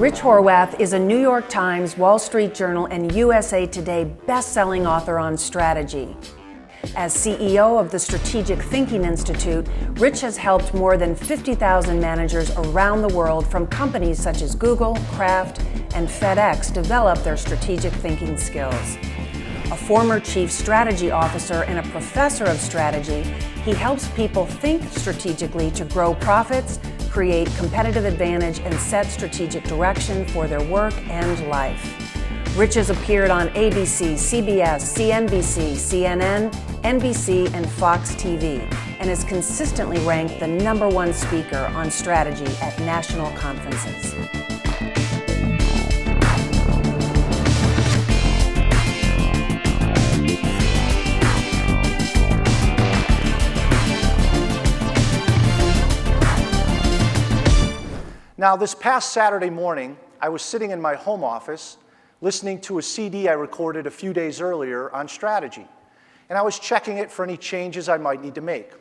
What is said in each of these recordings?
Rich Horwath is a New York Times, Wall Street Journal, and USA Today best-selling author on strategy. As CEO of the Strategic Thinking Institute, Rich has helped more than 50,000 managers around the world from companies such as Google, Kraft, and FedEx develop their strategic thinking skills. A former chief strategy officer and a professor of strategy, he helps people think strategically to grow profits, create competitive advantage, and set strategic direction for their work and life. Rich has appeared on ABC, CBS, CNBC, CNN, NBC, and Fox TV, and is consistently ranked the #1 speaker on strategy at national conferences. Now, this past Saturday morning, I was sitting in my home office listening to a CD I recorded a few days earlier on strategy, and I was checking it for any changes I might need to make.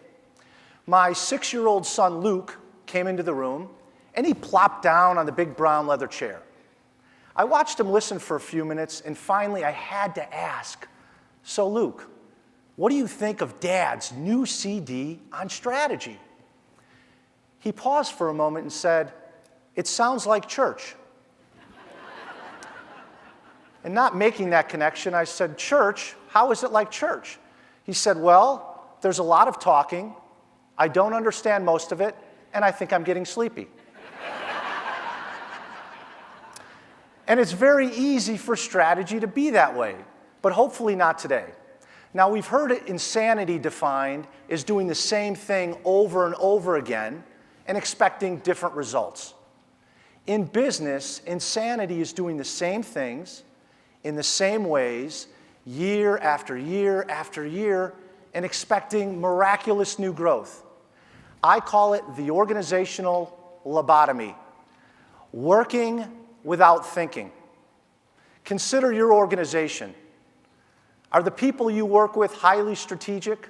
My 6-year-old son, Luke, came into the room, and he plopped down on the big brown leather chair. I watched him listen for a few minutes, and finally I had to ask, "So, Luke, what do you think of Dad's new CD on strategy?" He paused for a moment and said, "It sounds like church." And not making that connection, I said, "Church? How is it like church?" He said, "Well, there's a lot of talking. I don't understand most of it, and I think I'm getting sleepy." And it's very easy for strategy to be that way, but hopefully not today. Now, we've heard insanity defined as doing the same thing over and over again and expecting different results. In business, insanity is doing the same things in the same ways year after year after year and expecting miraculous new growth. I call it the organizational lobotomy, working without thinking. Consider your organization. Are the people you work with highly strategic,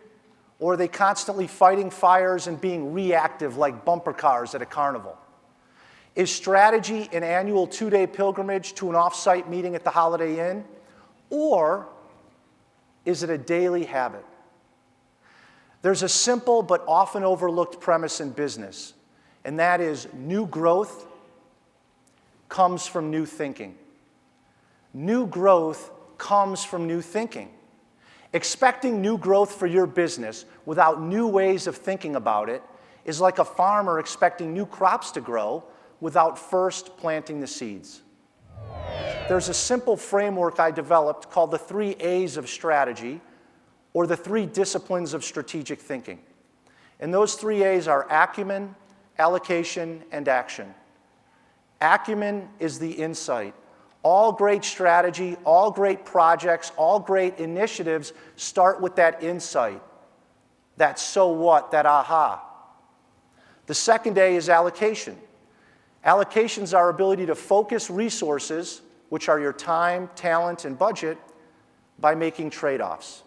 or are they constantly fighting fires and being reactive like bumper cars at a carnival? Is strategy an annual 2-day pilgrimage to an off-site meeting at the Holiday Inn? Or is it a daily habit? There's a simple but often overlooked premise in business, and that is new growth comes from new thinking. New growth comes from new thinking. Expecting new growth for your business without new ways of thinking about it is like a farmer expecting new crops to grow without first planting the seeds. There's a simple framework I developed called the 3 A's of strategy, or the 3 disciplines of strategic thinking. And those 3 A's are acumen, allocation, and action. Acumen is the insight. All great strategy, all great projects, all great initiatives start with that insight, that so what, that aha. The second A is allocation. Allocation is our ability to focus resources, which are your time, talent, and budget, by making trade-offs.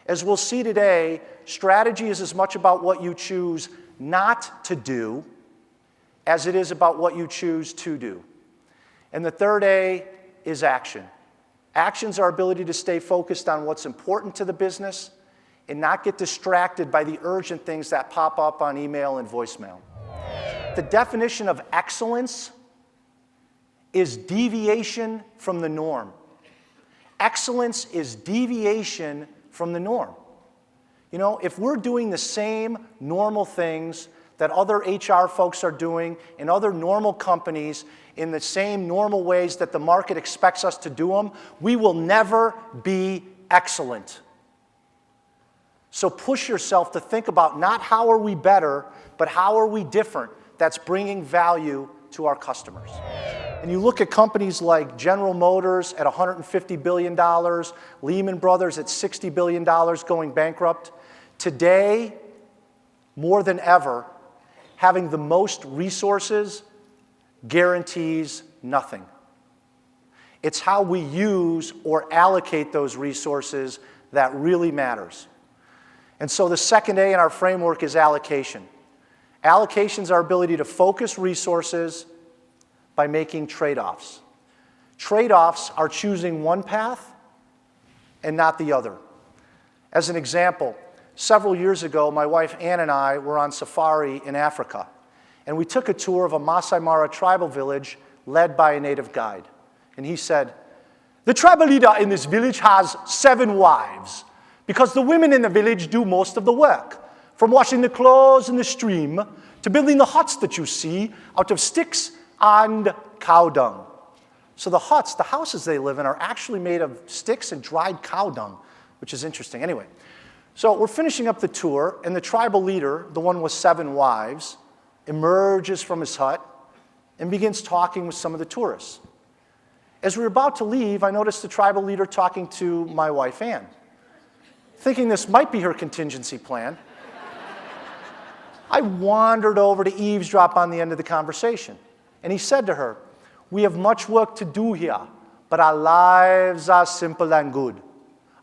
As we'll see today, strategy is as much about what you choose not to do as it is about what you choose to do. And the third A is action. Action is our ability to stay focused on what's important to the business and not get distracted by the urgent things that pop up on email and voicemail. The definition of excellence is deviation from the norm. Excellence is deviation from the norm. You know, if we're doing the same normal things that other HR folks are doing in other normal companies in the same normal ways that the market expects us to do them, we will never be excellent. So push yourself to think about not how are we better, but how are we different that's bringing value to our customers. And you look at companies like General Motors at $150 billion, Lehman Brothers at $60 billion going bankrupt. Today, more than ever, having the most resources guarantees nothing. It's how we use or allocate those resources that really matters. And so the second A in our framework is allocation. Allocation is our ability to focus resources by making trade-offs. Trade-offs are choosing one path and not the other. As an example, several years ago, my wife Ann and I were on safari in Africa, and we took a tour of a Masai Mara tribal village led by a native guide. And he said, "The tribal leader in this village has 7 wives, because the women in the village do most of the work, from washing the clothes in the stream to building the huts that you see out of sticks and cow dung." So the huts, the houses they live in, are actually made of sticks and dried cow dung, which is interesting. Anyway, so we're finishing up the tour, and the tribal leader, the one with 7 wives, emerges from his hut and begins talking with some of the tourists. As we were about to leave, I noticed the tribal leader talking to my wife, Ann. Thinking this might be her contingency plan, I wandered over to eavesdrop on the end of the conversation. And he said to her, "We have much work to do here, but our lives are simple and good.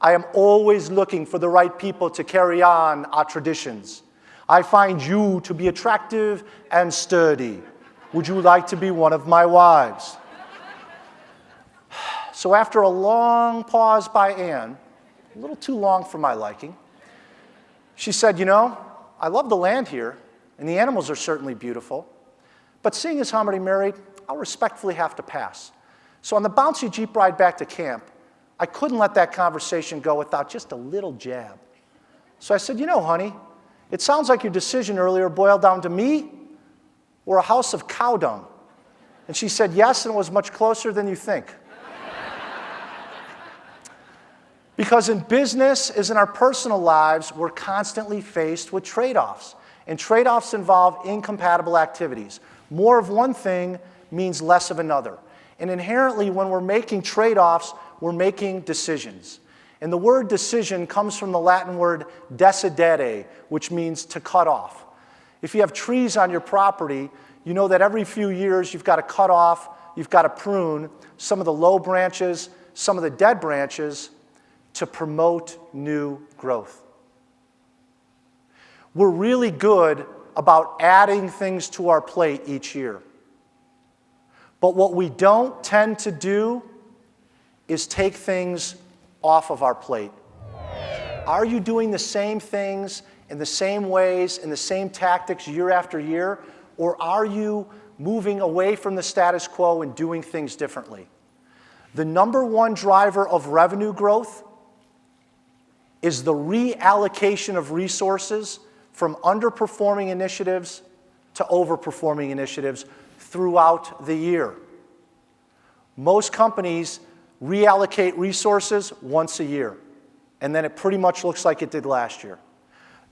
I am always looking for the right people to carry on our traditions. I find you to be attractive and sturdy. Would you like to be one of my wives?" So after a long pause by Ann, a little too long for my liking, she said, "You know, I love the land here, and the animals are certainly beautiful, but seeing as how I'm already married, I'll respectfully have to pass. So on the bouncy Jeep ride back to camp, I couldn't let that conversation go without just a little jab. So I said, 'You know, honey, it sounds like your decision earlier boiled down to me or a house of cow dung.' And she said, 'Yes, and it was much closer than you think.'" Because in business, as in our personal lives, we're constantly faced with trade-offs. And trade-offs involve incompatible activities. More of one thing means less of another. And inherently, when we're making trade-offs, we're making decisions. And the word decision comes from the Latin word decidere, which means to cut off. If you have trees on your property, you know that every few years you've got to cut off, you've got to prune some of the low branches, some of the dead branches, to promote new growth. We're really good about adding things to our plate each year. But what we don't tend to do is take things off of our plate. Are you doing the same things in the same ways, in the same tactics year after year? Or are you moving away from the status quo and doing things differently? The number one driver of revenue growth is the reallocation of resources from underperforming initiatives to overperforming initiatives throughout the year. Most companies reallocate resources once a year, and then it pretty much looks like it did last year.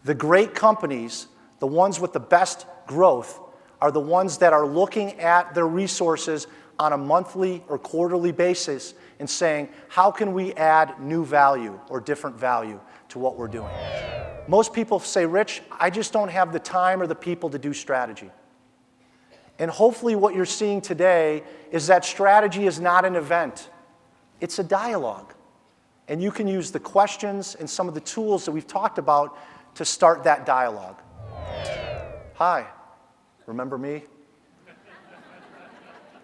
The great companies, the ones with the best growth, are the ones that are looking at their resources on a monthly or quarterly basis and saying, how can we add new value or different value to what we're doing? Most people say, "Rich, I just don't have the time or the people to do strategy." And hopefully what you're seeing today is that strategy is not an event. It's a dialogue. And you can use the questions and some of the tools that we've talked about to start that dialogue. Hi, remember me?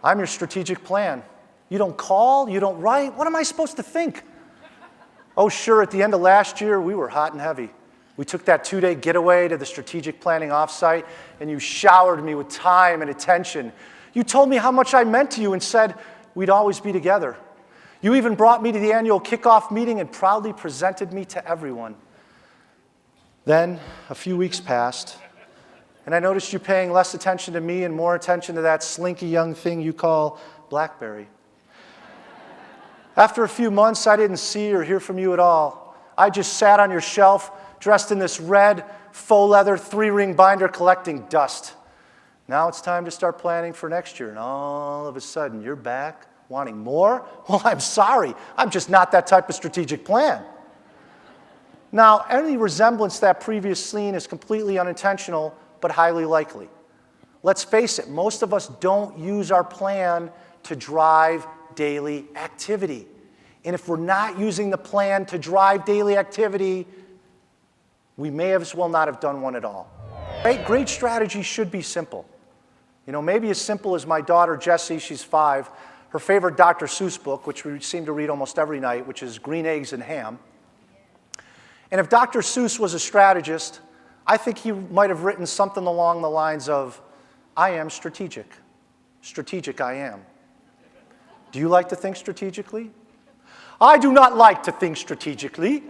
I'm your strategic plan. You don't call, you don't write. What am I supposed to think? Oh, sure, at the end of last year, we were hot and heavy. We took that 2-day getaway to the strategic planning offsite, and you showered me with time and attention. You told me how much I meant to you and said we'd always be together. You even brought me to the annual kickoff meeting and proudly presented me to everyone. Then, a few weeks passed, and I noticed you paying less attention to me and more attention to that slinky young thing you call BlackBerry. After a few months, I didn't see or hear from you at all. I just sat on your shelf, dressed in this red, faux leather, 3-ring binder collecting dust. Now it's time to start planning for next year, and all of a sudden, you're back, wanting more? Well, I'm sorry. I'm just not that type of strategic plan. Now, any resemblance to that previous scene is completely unintentional, but highly likely. Let's face it, most of us don't use our plan to drive daily activity. And if we're not using the plan to drive daily activity, we may as well not have done one at all. Great strategy should be simple. You know, maybe as simple as my daughter Jessie, she's 5, her favorite Dr. Seuss book, which we seem to read almost every night, which is Green Eggs and Ham. And if Dr. Seuss was a strategist, I think he might have written something along the lines of, I am strategic. Strategic I am. Do you like to think strategically? I do not like to think strategically.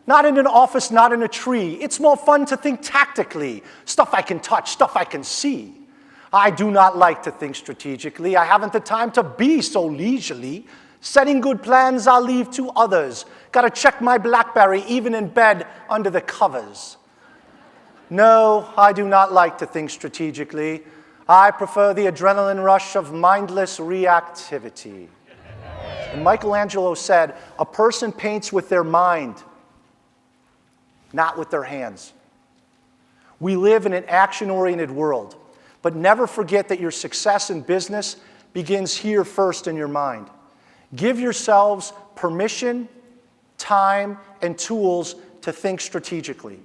Not in an office, not in a tree. It's more fun to think tactically. Stuff I can touch, stuff I can see. I do not like to think strategically. I haven't the time to be so leisurely. Setting good plans I'll leave to others. Gotta check my BlackBerry even in bed under the covers. No, I do not like to think strategically. I prefer the adrenaline rush of mindless reactivity. And Michelangelo said, a person paints with their mind, not with their hands. We live in an action-oriented world, but never forget that your success in business begins here first in your mind. Give yourselves permission, time, and tools to think strategically.